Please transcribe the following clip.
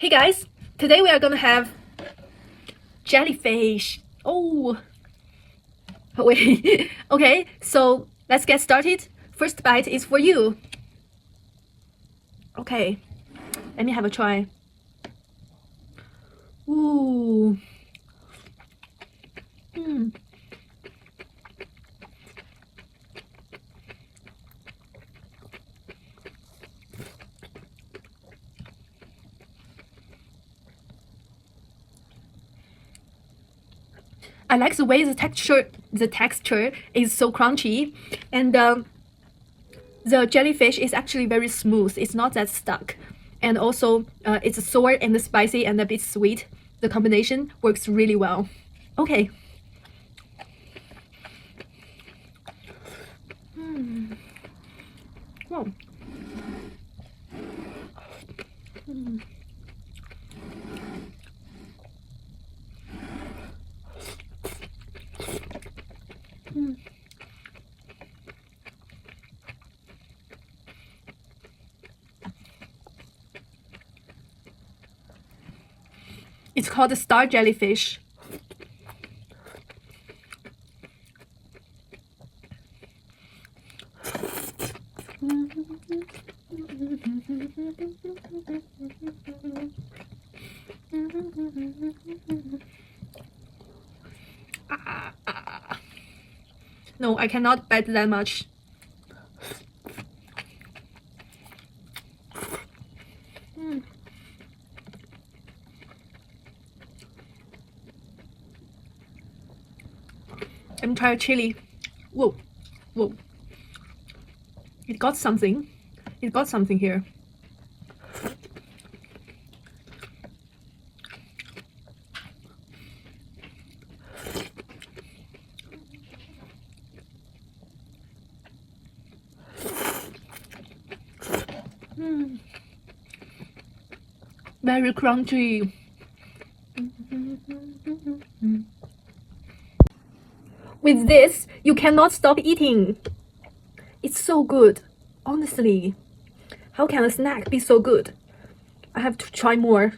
Hey guys, today we are gonna have jellyfish. Oh, wait. Okay, so let's get started. First bite is for you. Okay, let me have a try. Ooh. I like the way the texture is so crunchy, and the jellyfish is actually very smooth. It's not that stuck, and also it's sour and spicy and a bit sweet. The combination works really well. Okay. Wow. It's called the star jellyfish. No, I cannot bite that much. Let me try chili. Whoa, whoa. It got something. It got something here. Very crunchy. With this, you cannot stop eating. It's so good. Honestly, how can a snack be so good? I have to try more.